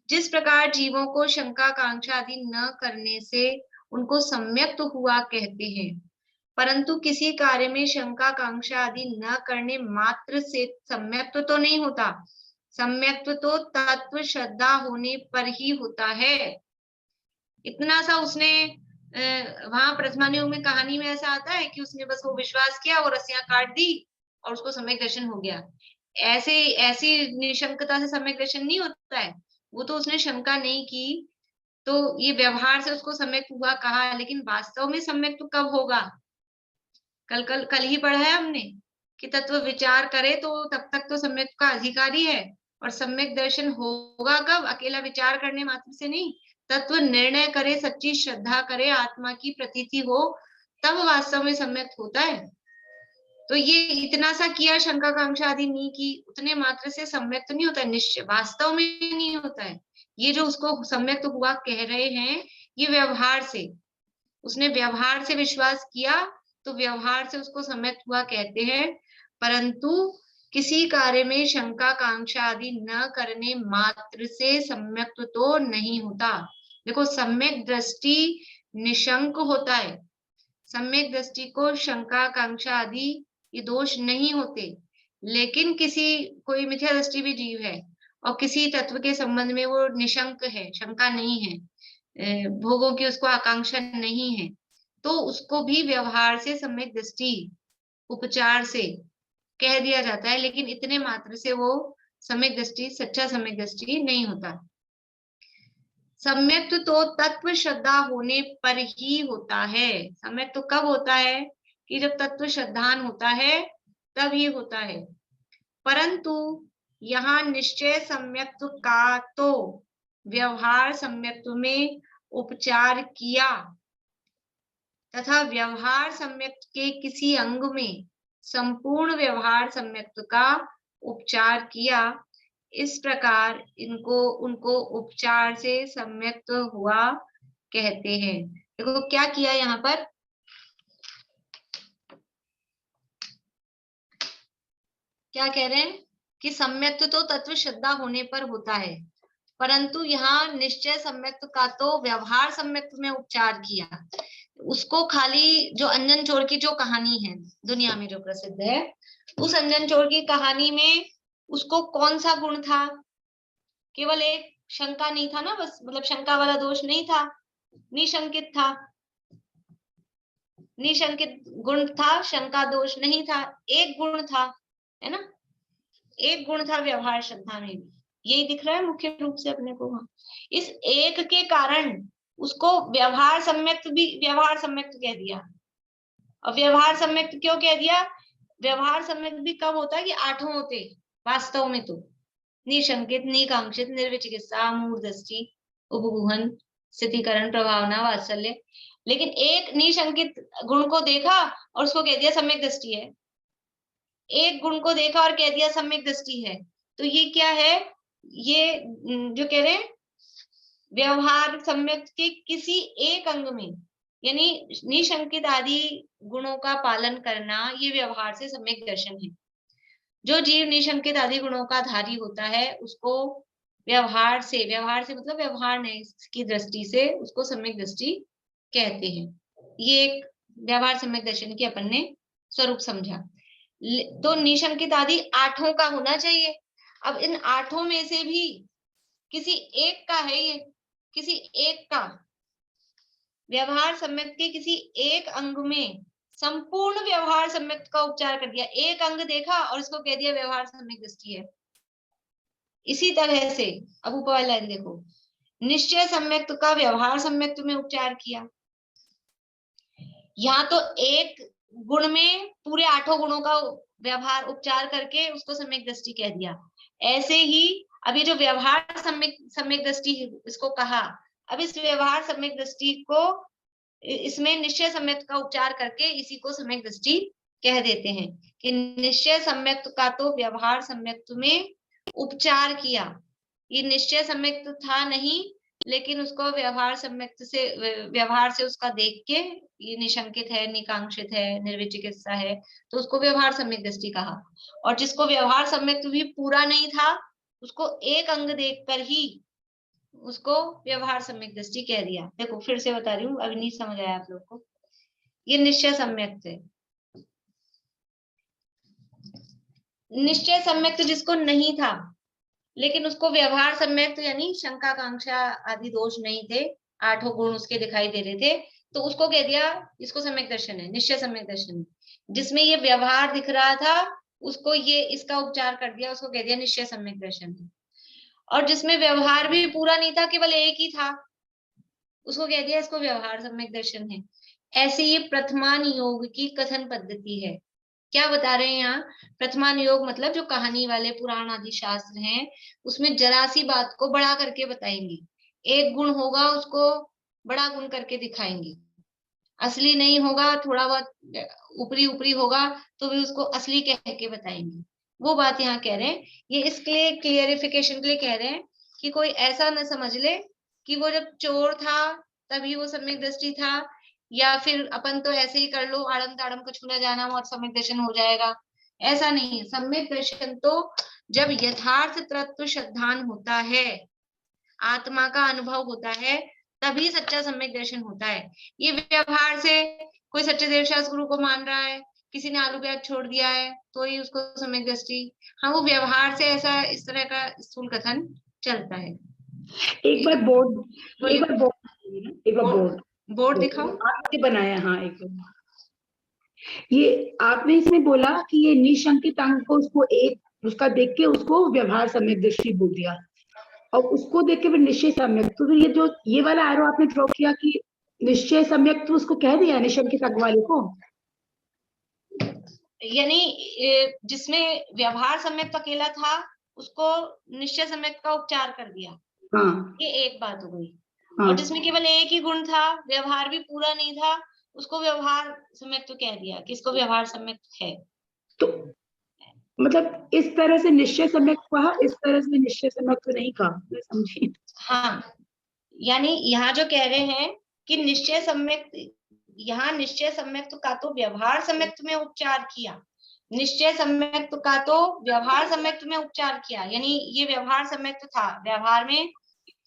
S1: जिस प्रकार जीवों को शंका कांक्षा आदि न करने से उनको सम्यक तो हुआ कहते हैं, परंतु किसी कार्य में शंका कांक्षा आदि न करने मात्र से सम्यक्त्व तो नहीं होता। सम्यक्त्व तो तत्व श्रद्धा होने पर ही होता है। इतना सा उसने वहां प्रथमानुयोग में कहानी में ऐसा आता है कि उसने बस वो विश्वास किया, वो रस्सियां काट दी और उसको सम्यक दर्शन हो गया। ऐसे ऐसी निशंकता से सम्यक दर्शन नहीं होता है। वो तो उसने शंका नहीं की, तो ये व्यवहार से उसको सम्यक हुआ कहा, लेकिन वास्तव में सम्यक तो कब होगा? कल ही पढ़ा है हमने कि तत्व विचार करे तो तब तक तो सम्यक का अधिकारी है, और सम्यक दर्शन होगा कब? अकेला विचार करने मात्र से नहीं, तत्व निर्णय करे, सच्ची श्रद्धा करे, आत्मा की प्रतीति हो, तब वास्तव में सम्यक होता है। तो ये इतना सा किया, शंका कांक्षा आदि नहीं की, उतने मात्र से सम्यक तो नहीं होता है, निश्चय वास्तव में नहीं होता है। ये जो उसको सम्यक तो हुआ कह रहे हैं, ये व्यवहार से, उसने व्यवहार से विश्वास किया तो व्यवहार से उसको सम्यक हुआ कहते हैं, परंतु किसी कार्य में शंका कांक्षा आदि न करने मात्र से सम्यक तो नहीं होता। देखो सम्यक दृष्टि निशंक होता है, सम्यक दृष्टि को शंका कांक्षा आदि ये दोष नहीं होते। लेकिन किसी, कोई मिथ्या दृष्टि भी जीव है और किसी तत्व के संबंध में वो निशंक है, शंका नहीं है, भोगों की उसको आकांक्षा नहीं है, तो उसको भी व्यवहार से सम्यक दृष्टि, उपचार से कह दिया जाता है, लेकिन इतने मात्र से वो सम्यक दृष्टि, सच्चा सम्यक दृष्टि नहीं होता। सम्यक्त तो तत्व श्रद्धा होने पर ही होता है। सम्यक्त तो कब होता है कि जब तत्व श्रद्धान होता है तब ही होता है। परंतु यहाँ निश्चय सम्यक्त का तो व्यवहार सम्यक्त में उपचार किया तथा व्यवहार सम्यक्त के किसी अंग में संपूर्ण व्यवहार सम्यक्त का उपचार किया, इस प्रकार इनको उनको उपचार से सम्यक्त हुआ कहते हैं। देखो क्या किया यहाँ पर, क्या कह रहे हैं कि सम्यक्त तो तत्व श्रद्धा होने पर होता है, परंतु यहाँ निश्चय सम्यक्त का तो व्यवहार सम्यक्त में उपचार किया। उसको खाली जो अंजन चोर की जो कहानी है दुनिया में जो प्रसिद्ध है, उस अंजन चोर की कहानी में उसको कौन सा गुण था, केवल एक शंका नहीं था ना, बस मतलब शंका वाला दोष नहीं था, निशंकित था, निशंकित गुण था, शंका दोष नहीं था, एक गुण था, है ना, एक गुण था व्यवहार श्रद्धा में भी, यही दिख रहा है मुख्य रूप से अपने को। इस एक के कारण उसको व्यवहार सम्यक्त भी व्यवहार सम्यक्त कह दिया। और व्यवहार सम्यक्त क्यों कह दिया, व्यवहार सम्यक्त भी कब होता है कि आठों होते वास्तव में तो, निशंकित, निकांक्षित, निर्विचिकित्सा, मूढ़दृष्टि, उपगुहन, स्थितिकरण, प्रभावना, वात्सल्य। लेकिन एक निशंकित गुण को देखा और उसको कह दिया सम्यक दृष्टि है, एक गुण को देखा और कह दिया सम्यक दृष्टि है। तो ये क्या है, ये जो कह रहे हैं व्यवहार सम्यक के किसी एक अंग में, यानी निशंकित आदि गुणों का पालन करना, ये व्यवहार से सम्यक दर्शन है। जो जीव निशंकित आदि गुणों का धारी होता है उसको व्यवहार से मतलब व्यवहार नहीं की दृष्टि से उसको सम्यक दृष्टि कहते हैं। ये एक व्यवहार सम्यक दर्शन की अपन ने स्वरूप समझा। तो निशंकित आदि आठों का होना चाहिए। अब इन आठों में से भी किसी एक का है, ये किसी एक का व्यवहार सम्यक के किसी एक अंग में संपूर्ण व्यवहार सम्यक का उपचार कर दिया। एक अंग देखा और उसको कह दिया व्यवहार सम्यक दृष्टि है। इसी तरह से अब ऊपर वाली लाइन देखो, निश्चय सम्यक्त का व्यवहार सम्यक्त में उपचार किया। यहाँ तो एक गुण में पूरे आठों गुणों का व्यवहार उपचार करके उसको सम्यक दृष्टि कह दिया। ऐसे ही अब ये जो व्यवहार सम्यक दृष्टि इसको कहा, अब इस व्यवहार सम्यक दृष्टि को इसमें निश्चय सम्यक्त का उपचार करके इसी को सम्यक दृष्टि कह देते हैं कि निश्चय सम्यक्त का तो व्यवहार सम्यक्त में उपचार किया। ये निश्चय सम्यक्त था नहीं, लेकिन उसको व्यवहार सम्यक्त से, व्यवहार से उसका देख के ये निशंकित है, निकांक्षित है, निर्विचिकित्सा है, तो उसको व्यवहार सम्यक दृष्टि कहा। और जिसको व्यवहार सम्यक्त भी पूरा नहीं था उसको एक अंग देखकर ही उसको व्यवहार सम्यक दृष्टि कह दिया। देखो फिर से बता रही हूँ, अभी नहीं समझ आया आप लोग को। ये निश्चय सम्यक्त है। निश्चय सम्यक्त जिसको नहीं था लेकिन उसको व्यवहार सम्यक्त यानी शंका कांक्षा आदि दोष नहीं थे, आठों गुण उसके दिखाई दे रहे थे, तो उसको कह दिया इसको सम्यक दर्शन है, निश्चय सम्यक दर्शन है। जिसमें ये व्यवहार दिख रहा था उसको ये इसका उपचार कर दिया, उसको कह दिया निश्चय सम्यक दर्शन है। और जिसमें व्यवहार भी पूरा नहीं था, केवल एक ही था, उसको कह दिया इसको व्यवहार सम्यक दर्शन है। ऐसे ये प्रथमान योग की कथन पद्धति है। क्या बता रहे हैं यहाँ, प्रथमान योग मतलब जो कहानी वाले पुराण आदि शास्त्र हैं उसमें जरा सी बात को बड़ा करके बताएंगे। एक गुण होगा उसको बड़ा गुण करके दिखाएंगे, असली नहीं होगा, थोड़ा बहुत ऊपरी ऊपरी होगा तो भी उसको असली कह के बताएंगे। वो बात यहाँ कह रहे हैं। ये इसके लिए क्लियरिफिकेशन के लिए कह रहे हैं कि कोई ऐसा न समझ ले कि वो जब चोर था तभी वो सम्यक दृष्टि था, या फिर अपन तो ऐसे ही कर लो आड़म ताड़म कुछ न जाना और सम्यक दर्शन हो जाएगा। ऐसा नहीं है। सम्यक दर्शन तो जब यथार्थ तत्व श्रद्धान होता है, आत्मा का अनुभव होता है, तभी सच्चा सम्यक दर्शन होता है। ये व्यवहार से कोई सच्चे देवशास्त्र गुरु को मान रहा है, किसी ने आलू प्याज छोड़ दिया है तो ही उसको सम्यक दृष्टि, हाँ वो व्यवहार से ऐसा इस तरह का स्थूल कथन चलता है।
S2: एक बार बोर्ड
S1: दिखाओ।
S2: आपने बनाया, हाँ एक बार ये आपने इसमें बोला कि ये निशंकित अंग को उसको एक उसका देख के उसको व्यवहार सम्यक दृष्टि बोल दिया। और उसको देख के फिर निश्चय सम्यक, तो फिर ये जो ये वाला एरो आपने ड्रॉ किया कि निश्चय सम्यक, तो उसको कह दिया निशंकित अग्ग वाले को,
S1: यानी जिसमें व्यवहार सम्यक तो अकेला था उसको निश्चय सम्यक का उपचार कर दिया।
S2: हाँ
S1: ये एक बात हो गई।
S2: हाँ।
S1: और जिसमें केवल एक ही गुण था, व्यवहार भी पूरा नहीं था, उसको व्यवहार सम्यक तो कह दिया कि इसको व्यवहार सम्यक है।
S2: तो मतलब इस तरह से निश्चय सम्यक कहा, इस तरह से निश्चय सम्यक तो नहीं कहा, मैं समझी।
S1: हाँ, यानी यहाँ जो कह रहे हैं कि निश्चय सम्यक, यहाँ निश्चय सम्यक का तो व्यवहार सम्यक में उपचार किया, निश्चय सम्यक का तो व्यवहार सम्यक में उपचार किया, यानी ये व्यवहार सम्यक था, व्यवहार में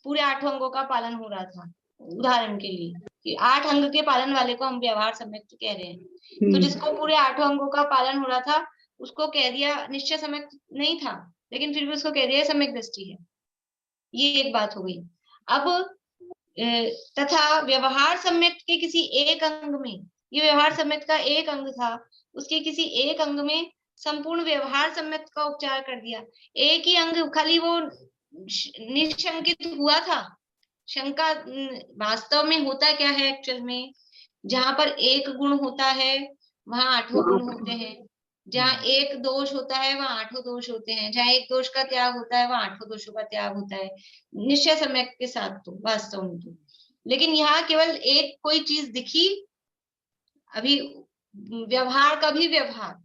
S1: पूरे 8 अंगों का पालन हो रहा था। उदाहरण के लिए कि 8 अंग के पालन वाले को हम व्यवहार सम्यक कह रहे हैं। तो जिसको पूरे 8 अंगों का पालन हो रहा था उसको कह दिया निश्चय सम्यक नहीं था, लेकिन फिर भी उसको कह दिया सम्यक दृष्टि है। ये एक बात हो गई। अब तथा व्यवहार सम्यक के किसी एक अंग में, ये व्यवहार सम्यक का एक अंग था, उसके किसी एक अंग में संपूर्ण व्यवहार सम्यक का उपचार कर दिया। एक ही अंग खाली वो निशंकित हुआ था। शंका वास्तव में होता क्या है एक्चुअल में, जहां पर एक गुण होता है वहां 8 गुण होते हैं, जहाँ एक दोष होता है वहां 8 दोष होते हैं, जहाँ एक दोष का त्याग होता है वहां 8 दोषों का त्याग होता है निश्चय सम्यक के साथ तो वास्तव में तो। लेकिन यहाँ केवल एक कोई चीज दिखी, अभी व्यवहार का भी व्यवहार,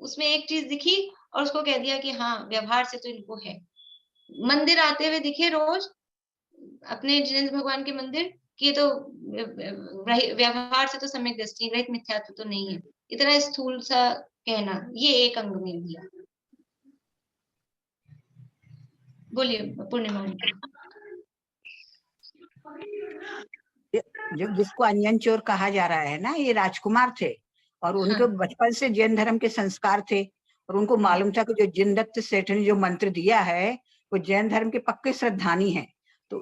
S1: उसमें एक चीज दिखी और उसको कह दिया कि हाँ व्यवहार से तो इनको है। मंदिर आते हुए दिखे रोज अपने जिनेन्द्र भगवान के मंदिर, कि ये तो व्यवहार से तो सम्यक दृष्टि रहित मिथ्यात्व तो नहीं है, इतना स्थूल सा कहना, ये एक अंग में दिया। बोलिए पूर्णिमा।
S3: जिसको अंजन चोर कहा जा रहा है ना, ये राजकुमार थे और उनके
S1: हाँ।
S3: बचपन से जैन धर्म के संस्कार थे और उनको मालूम था कि जो जिनदत्त सेठ ने जो मंत्र दिया है वो जैन धर्म के पक्के श्रद्धानी हैं, तो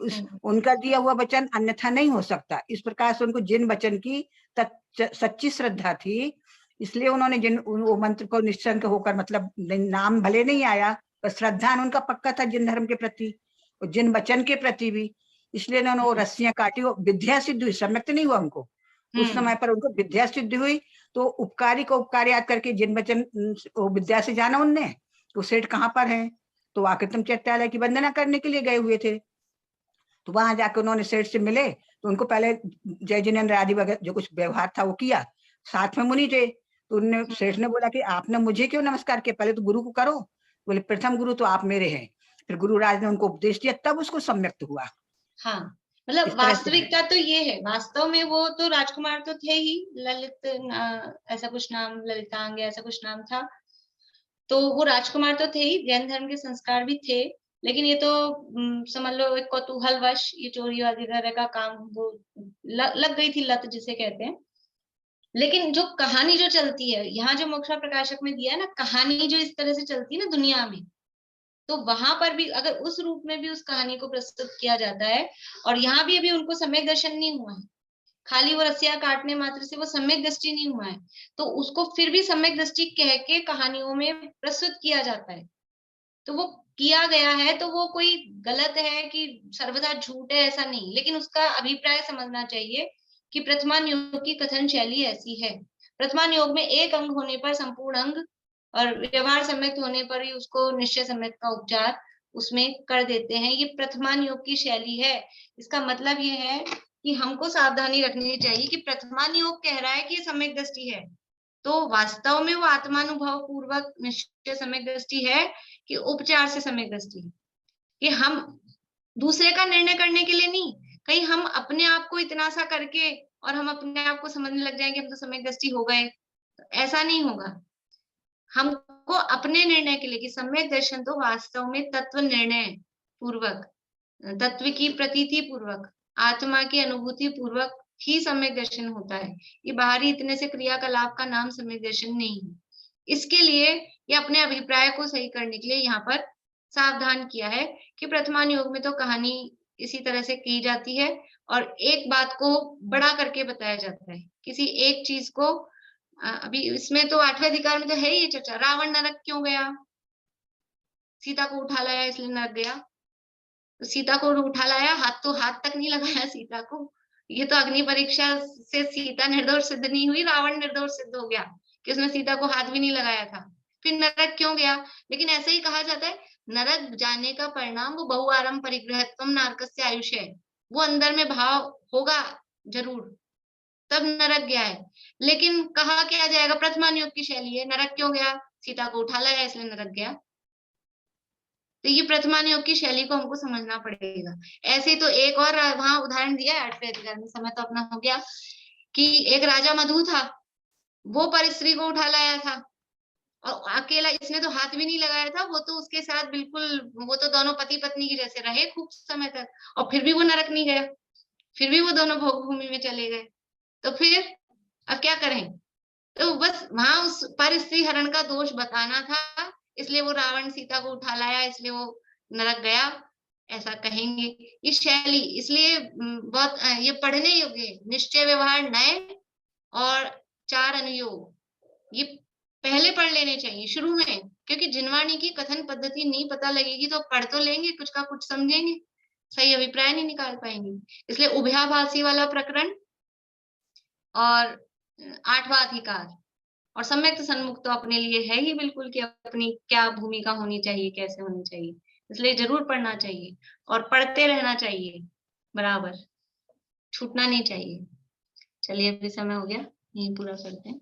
S3: उनका दिया हुआ वचन अन्यथा नहीं हो सकता। इस प्रकार से उनको जिन वचन की सच्ची श्रद्धा थी, इसलिए उन्होंने जिन वो मंत्र को निश्चंक होकर, मतलब नाम भले नहीं आया पर श्रद्धा उनका पक्का था जिन धर्म के प्रति और जिन वचन के प्रति भी, इसलिए उन्होंने वो रस्सियां काटी, वो विद्या सिद्ध हुई, सम्यक नहीं हुआ उनको उस समय पर, उनको विद्या सिद्ध हुई। तो उपकारी को उपकार याद करके जिन वचन विद्या से जाना उनने, तो सेठ कहाँ पर है, तो आकृतम चैत्यालय की वंदना करने के लिए गए हुए थे। तो वहां जाकर उन्होंने सेठ से मिले, तो उनको पहले जय जिनेन्द्र आदि वगैरह जो कुछ व्यवहार था वो किया, साथ में मुनि थे। तो उनने सेठ ने बोला कि आपने मुझे क्यों नमस्कार किया, पहले तो गुरु को करो। बोले प्रथम गुरु तो आप मेरे हैं। फिर गुरुराज ने उनको उपदेश दिया, तब उसको सम्यक्त हुआ।
S1: हाँ, मतलब वास्तविकता तो ये है, वास्तव में वो तो राजकुमार तो थे ही, ललित ऐसा कुछ नाम, ललितांग ऐसा कुछ नाम था, तो वो राजकुमार तो थे ही, जैन धर्म के संस्कार भी थे, लेकिन ये तो समझ लो एक कौतूहलवश ये चोरी वगैरह का काम वो लग गई थी, लत जिसे कहते हैं। लेकिन जो कहानी जो चलती है यहाँ, जो मोक्षा प्रकाशक में दिया है ना, कहानी जो इस तरह से चलती है ना दुनिया में, तो वहां पर भी अगर उस रूप में भी उस कहानी को प्रस्तुत किया जाता है, और यहाँ भी अभी उनको सम्यक दर्शन नहीं हुआ है, खाली वो रस्सियां काटने मात्र से वो सम्यक दृष्टि नहीं हुआ है, तो उसको फिर भी सम्यक दृष्टि कह के कहानियों में प्रस्तुत किया जाता है। तो वो किया गया है तो वो कोई गलत है कि सर्वदा झूठ है, ऐसा नहीं, लेकिन उसका अभिप्राय समझना चाहिए कि प्रथमान योग की कथन शैली ऐसी है। प्रथमान योग में एक अंग होने पर संपूर्ण अंग, और व्यवहार सम्यक होने पर ही उसको निश्चय सम्यक का उपचार उसमें कर देते हैं। ये प्रथमान योग की शैली है। इसका मतलब ये है कि हमको सावधानी रखनी चाहिए कि प्रथमान योग कह रहा है कि ये सम्यक दृष्टि है, तो वास्तव में वो आत्मानुभव पूर्वक निश्चय सम्यक दृष्टि है कि उपचार से सम्यक दृष्टि है, कि हम दूसरे का निर्णय करने के लिए नहीं, कहीं हम अपने आप को इतना सा करके और हम अपने आप को समझने लग जाएंगे हम तो सम्यक दृष्टि हो गए, तो ऐसा नहीं होगा। हमको अपने निर्णय के लिए कि सम्यक दर्शन तो वास्तव में तत्व निर्णय पूर्वक, तत्व की प्रतीति पूर्वक, आत्मा की अनुभूति पूर्वक ही सम्यक दर्शन होता है। ये बाहरी इतने से क्रियाकलाप का नाम सम्यक दर्शन नहीं है। इसके लिए ये अपने अभिप्राय को सही करने के लिए यहाँ पर सावधान किया है कि प्रथमान योग में तो कहानी इसी तरह से की जाती है और एक बात को बड़ा करके बताया जाता है, किसी एक चीज को। अभी इसमें तो 8वें अधिकार में तो है ये चर्चा, रावण नरक क्यों गया, सीता को उठा लाया इसलिए नरक गया, तो सीता को उठा लाया, हाथ तक नहीं लगाया सीता को। ये तो अग्नि परीक्षा से सीता निर्दोष सिद्ध नहीं हुई, रावण निर्दोष सिद्ध हो गया कि उसने सीता को हाथ भी नहीं लगाया था। फिर नरक क्यों गया? लेकिन ऐसे ही कहा जाता है, नरक जाने का परिणाम वो बहुआरम परिग्रहत्वम नारकस्य आयुष्य है। वो अंदर में भाव होगा जरूर, तब नरक गया है। लेकिन कहा क्या जाएगा, प्रथमान योग की शैली है। नरक क्यों गया? सीता को उठा लाया इसलिए नरक गया। तो ये प्रथमान योग की शैली को हमको समझना पड़ेगा। ऐसे ही तो एक और वहां उदाहरण दिया है 8वें अधिकार में, समय तो अपना हो गया, कि एक राजा मधु था, वो परिस्त्री को उठा लाया था और अकेला, इसने तो हाथ भी नहीं लगाया था, वो तो उसके साथ बिल्कुल, वो तो दोनों पति पत्नी की जैसे रहे खूब समय तक, और फिर भी वो नरक नहीं गया, फिर भी वो दोनों भोग भूमि में चले गए। तो फिर अब क्या करें? तो बस वहां उस परिस्त्री हरण का दोष बताना था, इसलिए वो रावण सीता को उठा लाया, इसलिए वो नरक गया, ऐसा कहेंगे। ये शैली इसलिए बहुत ये पढ़ने योग्य, निश्चय व्यवहार नए और 4 अनुयोग, ये पहले पढ़ लेने चाहिए शुरू में, क्योंकि जिनवाणी की कथन पद्धति नहीं पता लगेगी तो पढ़ तो लेंगे, कुछ का कुछ समझेंगे, सही अभिप्राय नहीं निकाल पाएंगे। इसलिए उभयाभासी वाला प्रकरण और 8वां अधिकार और सम्यक सन्मुख तो अपने लिए है ही बिल्कुल, कि अपनी क्या भूमिका होनी चाहिए, कैसे होनी चाहिए, इसलिए जरूर पढ़ना चाहिए और पढ़ते रहना चाहिए बराबर, छूटना नहीं चाहिए। चलिए अभी समय हो गया, यहीं पूरा करते हैं।